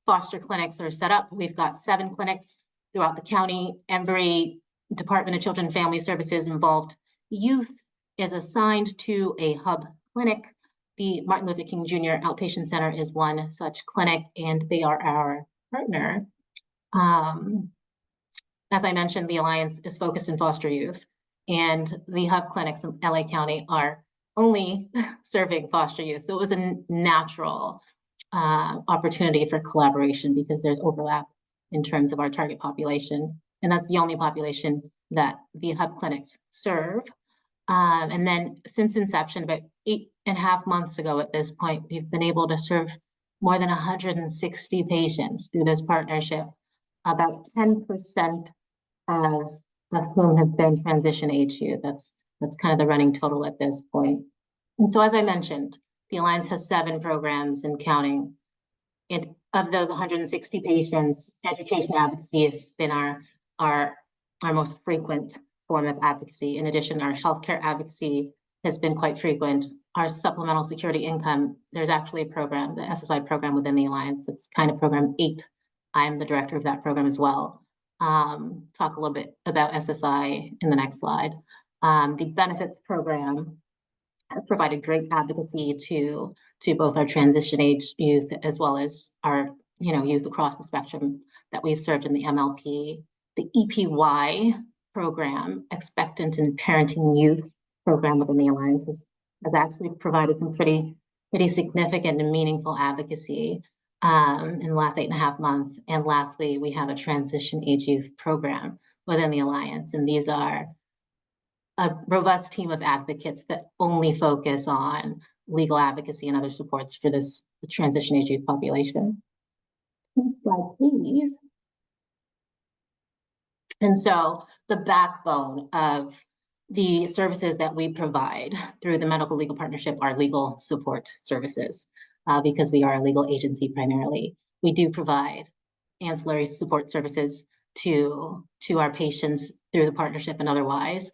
foster clinics are set up, we've got 7 clinics throughout the county. Every Department of Children and Family Services involved youth is assigned to a hub clinic. The Martin Luther King Jr. Outpatient Center is one such clinic, and they are our partner. As I mentioned, the Alliance is focused in foster youth. and the hub clinics in LA County are only serving foster youth. So it was a natural opportunity for collaboration because there's overlap in terms of our target population. And that's the only population that the hub clinics serve. And then since inception, about 8.5 months ago at this point, we've been able to serve more than 160 patients through this partnership. About 10% of whom have been transition age youth. That's kind of the running total at this point. And so as I mentioned, the Alliance has 7 programs and counting. And of those 160 patients, education advocacy has been our most frequent form of advocacy. In addition, our healthcare advocacy has been quite frequent. Our supplemental security income, there's actually a program, the SSI program within the Alliance. It's kind of program 8. I'm the director of that program as well. Talk a little bit about SSI in the next slide. The benefits program has provided great advocacy to both our transition age youth as well as our youth across the spectrum that we've served in the MLP. The EPY program, Expectant and Parenting Youth program within the Alliance, has actually provided some pretty significant and meaningful advocacy in the last 8.5 months. And lastly, we have a transition age youth program within the Alliance. And these are a robust team of advocates that only focus on legal advocacy and other supports for the transition age youth population. Next slide, please. And so the backbone of the services that we provide through the Medical Legal Partnership are legal support services, because we are a legal agency primarily. We do provide ancillary support services to our patients through the partnership and otherwise,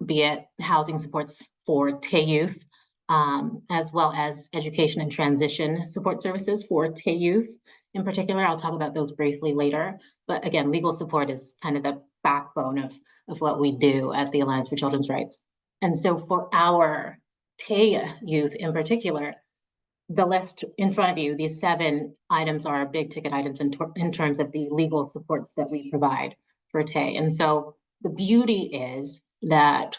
be it housing supports for TAY youth, as well as education and transition support services for TAY youth. In particular, I'll talk about those briefly later. But again, legal support is kind of the backbone of what we do at the Alliance for Children's Rights. And so for our TAY youth in particular, the list in front of you, these 7 items are big ticket items in terms of the legal supports that we provide for TAY. And so the beauty is that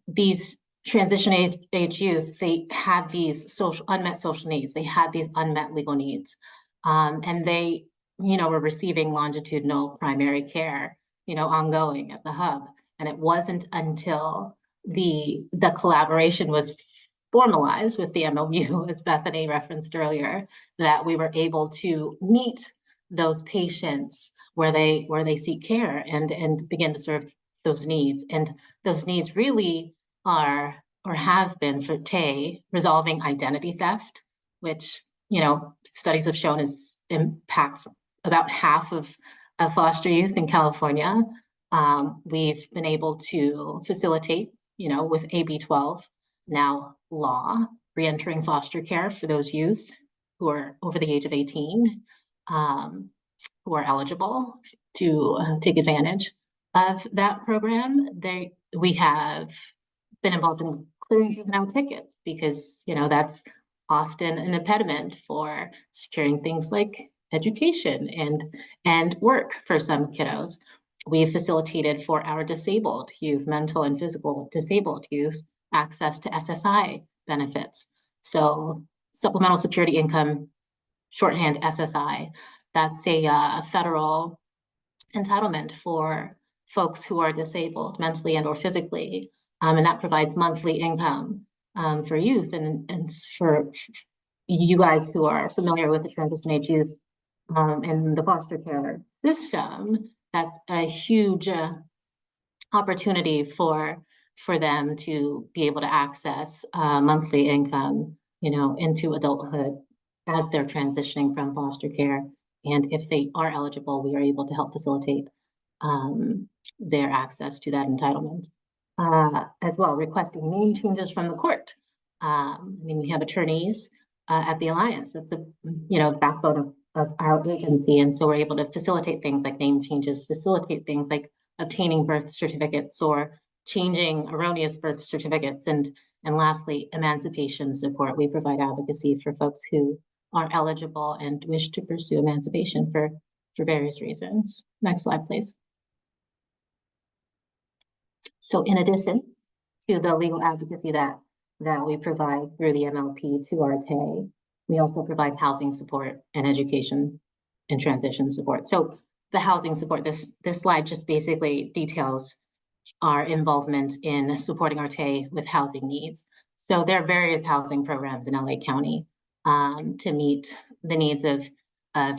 these transition age youth, they had these unmet social needs. They had these unmet legal needs. And they, were receiving longitudinal primary care, ongoing at the hub. And it wasn't until the collaboration was formalized with the MOU, as Bethany referenced earlier, that we were able to meet those patients where they seek care and begin to serve those needs. And those needs really are, or have been for TAY, resolving identity theft, which studies have shown impacts about half of foster youth in California. We've been able to facilitate, with AB 12 now law, reentering foster care for those youth who are over the age of 18, who are eligible to take advantage of that program. We have been involved in clearing juvenile tickets because, that's often an impediment for securing things like education and work for some kiddos. We've facilitated for our disabled youth, mental and physical disabled youth, access to SSI benefits. So supplemental security income, shorthand SSI, that's a federal entitlement for folks who are disabled mentally and or physically. And that provides monthly income for youth and for you guys who are familiar with the transition age youth and the foster care system. That's a huge opportunity for them to be able to access monthly income, into adulthood as they're transitioning from foster care. And if they are eligible, we are able to help facilitate their access to that entitlement. As well, requesting name changes from the court. We have attorneys at the Alliance. That's the backbone of our agency, and so we're able to facilitate things like name changes, facilitate things like obtaining birth certificates or changing erroneous birth certificates, and lastly, emancipation support. We provide advocacy for folks who are eligible and wish to pursue emancipation for various reasons. Next slide, please. So in addition to the legal advocacy that we provide through the MLP to our TAE, we also provide housing support and education and transition support. So the housing support, this slide just basically details our involvement in supporting our TAE with housing needs. So there are various housing programs in LA County to meet the needs of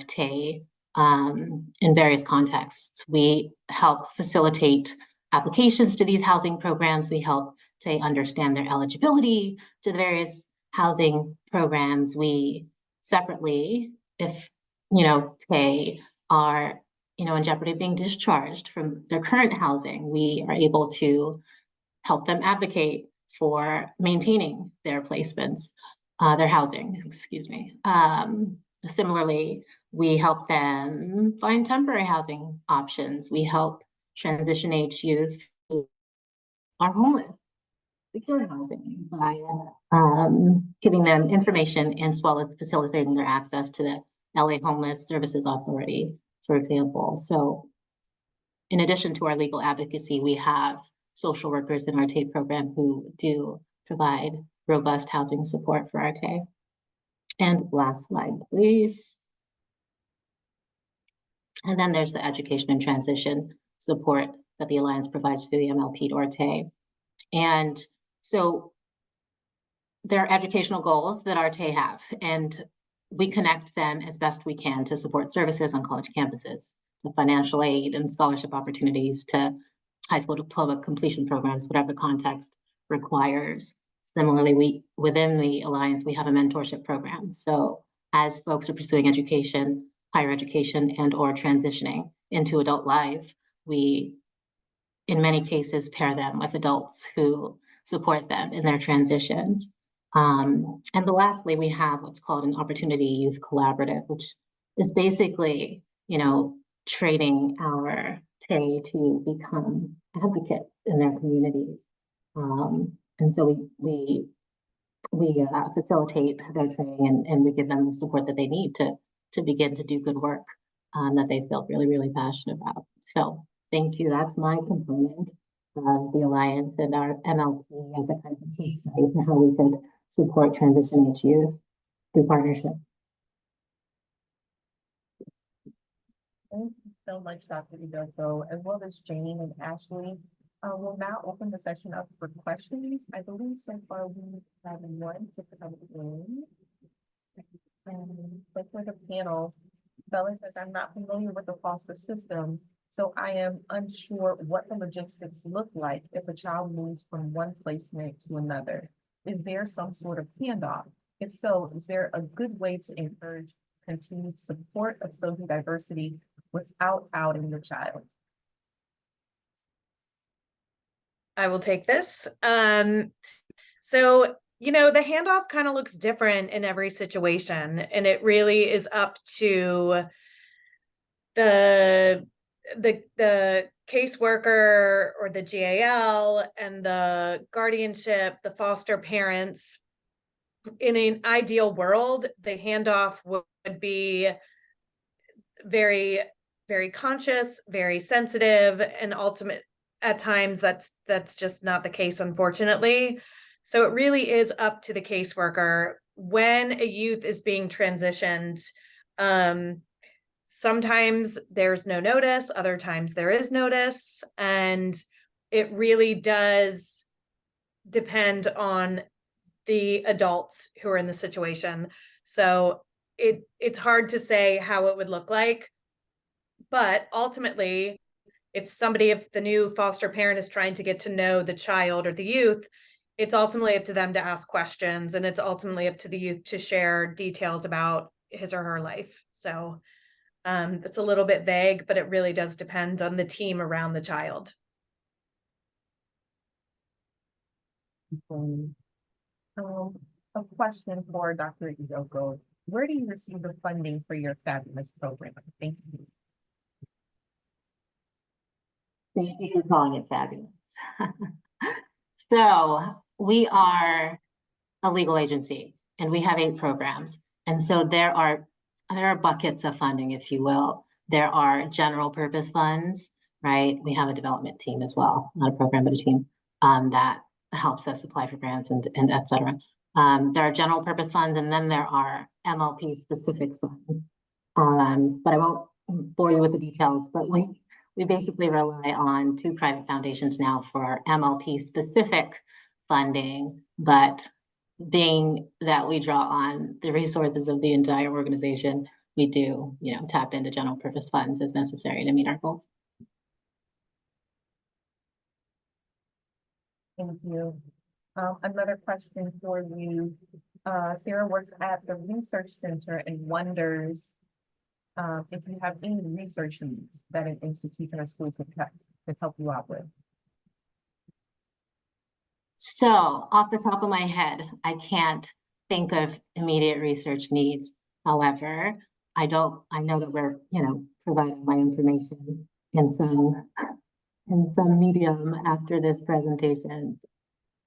TAE in various contexts. We help facilitate applications to these housing programs. We help TAE understand their eligibility to the various housing programs. We separately, if TAE are in jeopardy of being discharged from their current housing, we are able to help them advocate for maintaining their placements, their housing, excuse me. Similarly, we help them find temporary housing options. We help transition age youth who are homeless secure housing by giving them information as well as facilitating their access to the LA Homeless Services Authority, for example. So in addition to our legal advocacy, we have social workers in our TAE program who do provide robust housing support for our TAE. And last slide, please. And then there's the education and transition support that the Alliance provides through the MLP to our TAE. And so there are educational goals that our TAE have, and we connect them as best we can to support services on college campuses, to financial aid and scholarship opportunities, to high school diploma completion programs, whatever the context requires. Similarly, within the Alliance, we have a mentorship program. So as folks are pursuing education, higher education, and or transitioning into adult life, we, in many cases, pair them with adults who support them in their transitions. And lastly, we have what's called an Opportunity Youth Collaborative, which is basically, training our TAE to become advocates in their communities. And so we facilitate their training and we give them the support that they need to begin to do good work that they feel really, really passionate about. So thank you. That's my component of the Alliance and our MLP as a kind of case study for how we could support transition age youth through partnership. Thank you so much, Dr. Idoko, as well as Jane and Ashley. We'll now open the session up for questions. I believe so far we have one to come in. So for the panel, Bella says, I'm not familiar with the foster system, so I am unsure what the logistics look like if a child moves from one placement to another. Is there some sort of handoff? If so, is there a good way to encourage continued support of social diversity without outing the child? I will take this. So, the handoff kind of looks different in every situation, and it really is up to the caseworker or the GAL and the guardianship, the foster parents. In an ideal world, the handoff would be very, very conscious, very sensitive, and ultimate. At times that's just not the case, unfortunately. So it really is up to the caseworker when a youth is being transitioned. Sometimes there's no notice, other times there is notice, and it really does depend on the adults who are in the situation. So it's hard to say how it would look like, but ultimately, if the new foster parent is trying to get to know the child or the youth, it's ultimately up to them to ask questions, and it's ultimately up to the youth to share details about his or her life. So it's a little bit vague, but it really does depend on the team around the child. A question for Dr. Idoko. Where do you receive the funding for your fabulous program? Thank you. Thank you for calling it fabulous. So we are a legal agency and we have 8 programs. And so there are buckets of funding, if you will. There are general purpose funds right? We have a development team as well, not a program, but a team that helps us apply for grants and et cetera. There are general purpose funds, and then there are MLP specific funds. But I won't bore you with the details, but we basically rely on 2 private foundations now for our MLP specific funding, but being that we draw on the resources of the entire organization, we do, tap into general purpose funds as necessary to meet our goals. Thank you. Another question for you. Sarah works at the research center and wonders if you have any research needs that an institution or school could help you out with. So off the top of my head, I can't think of immediate research needs. However, I know that we're, providing my information in some medium after this presentation.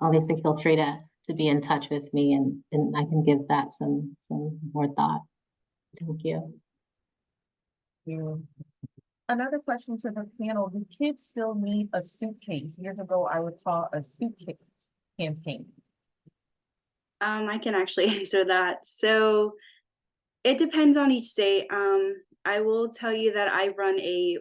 Obviously, feel free to be in touch with me and I can give that some more thought. Thank you. Another question to the panel, do kids still need a suitcase? Years ago, I would call a suitcase campaign. I can actually answer that. So it depends on each state. I will tell you that I run a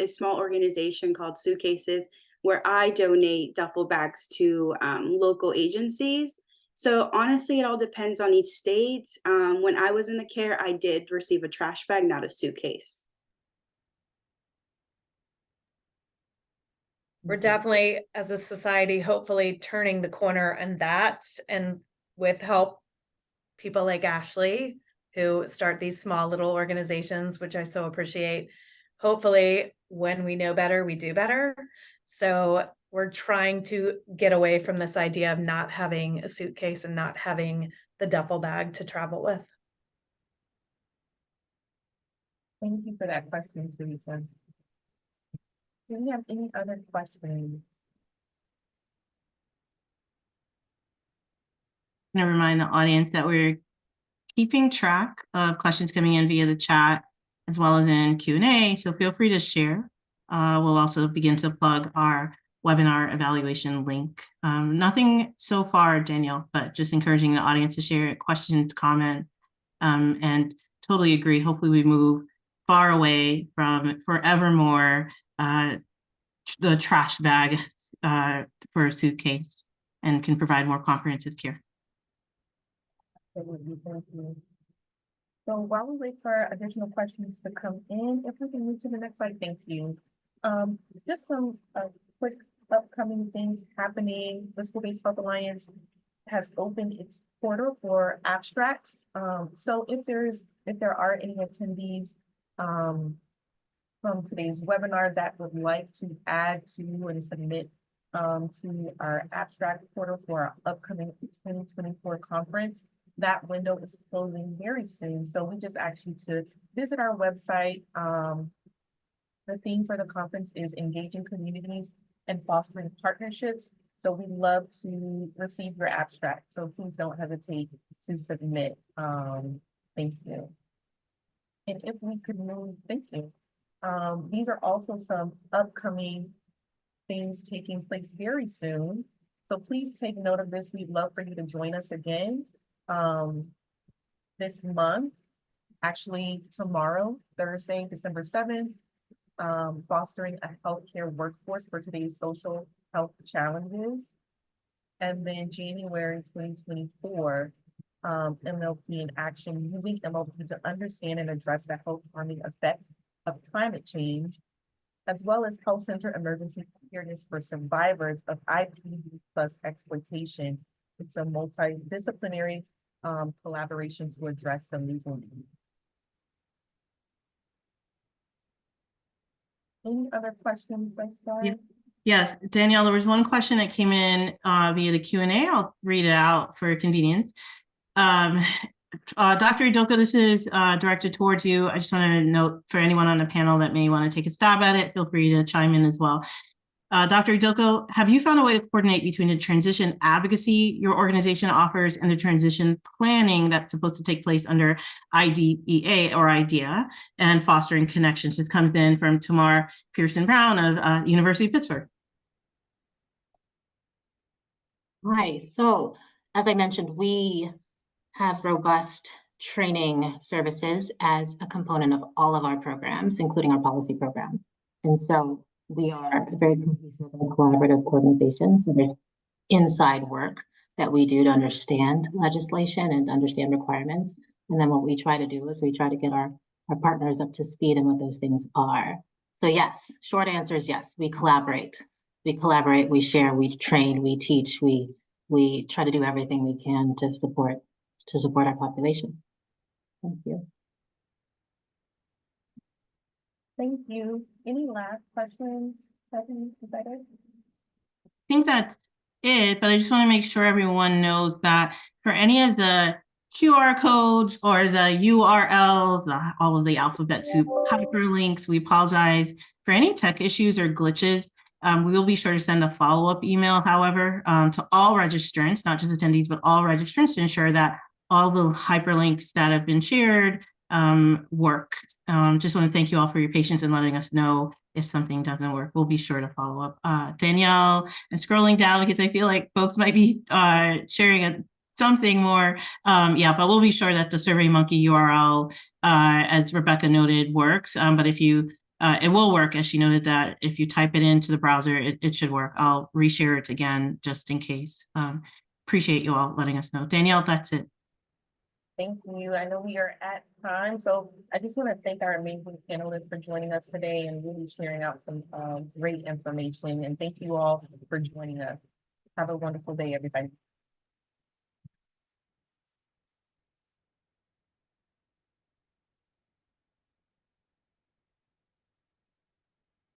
small organization called Suitcases, where I donate duffel bags to local agencies. So honestly, it all depends on each state. When I was in the care, I did receive a trash bag, not a suitcase. We're definitely, as a society, hopefully turning the corner on that, and with help, people like Ashley, who start these small little organizations, which I so appreciate. Hopefully, when we know better, we do better. So we're trying to get away from this idea of not having a suitcase and not having the duffel bag to travel with. Thank you for that question, Teresa. Do we have any other questions? I'm gonna remind the audience that we're keeping track of questions coming in via the chat as well as in Q&A, so feel free to share. We'll also begin to plug our webinar evaluation link. Nothing so far, Danielle, but just encouraging the audience to share questions, comment, and totally agree. Hopefully we move far away from forevermore the trash bag for a suitcase and can provide more comprehensive care. Absolutely, thank you. So while we wait for additional questions to come in, if we can move to the next slide, thank you. Just some quick upcoming things happening. The School-Based Health Alliance has opened its portal for abstracts. So if there are any attendees from today's webinar that would like to add to and submit to our abstract portal for our upcoming 2024 conference, that window is closing very soon. So we just ask you to visit our website. The theme for the conference is engaging communities and fostering partnerships. So we'd love to receive your abstract. So please don't hesitate to submit. Thank you. And if we could move, thank you. These are also some upcoming things taking place very soon. So please take note of this. We'd love for you to join us again this month, actually tomorrow, Thursday, December 7th, fostering a healthcare workforce for today's social health challenges. And then January 2024, MLP in action, using MLP to understand and address the health harming effects of climate change, as well as health center emergency preparedness for survivors of IPV plus exploitation. It's a multidisciplinary collaboration to address the legal needs. Any other questions, let's start? Yeah, Danielle, there was one question that came in via the Q&A. I'll read it out for convenience. Dr. Idoko, this is directed towards you. I just want to note for anyone on the panel that may want to take a stab at it, feel free to chime in as well. Dr. Idoko, have you found a way to coordinate between the transition advocacy your organization offers and the transition planning that's supposed to take place under IDEA or IDEA and fostering connections? This comes in from Tamar Pearson-Brown of University of Pittsburgh. Hi, so as I mentioned, we have robust training services as a component of all of our programs, including our policy program. And so we are a very cohesive and collaborative organization. So there's inside work that we do to understand legislation and understand requirements. And then what we try to do is we try to get our partners up to speed in what those things are. So yes, short answer is yes, we collaborate. We share, we train, we teach, we try to do everything we can to support our population. Thank you. Thank you. Any last questions? Stephanie, is that it? I think that's it, but I just want to make sure everyone knows that for any of the QR codes or the URLs, all of the alphabet soup hyperlinks, we apologize for any tech issues or glitches. We will be sure to send a follow-up email, however, to all registrants, not just attendees, but all registrants to ensure that all the hyperlinks that have been shared work. Just want to thank you all for your patience in letting us know if something doesn't work. We'll be sure to follow up. Danielle, and scrolling down because I feel like folks might be sharing something more. Yeah, but we'll be sure that the SurveyMonkey URL, as Rebecca noted, works. But if you, it will work, as she noted, that if you type it into the browser, it should work. I'll reshare it again just in case. Appreciate you all letting us know. Danielle, that's it. Thank you. I know we are at time, so I just want to thank our amazing panelists for joining us today and really sharing out some great information. And thank you all for joining us. Have a wonderful day, everybody.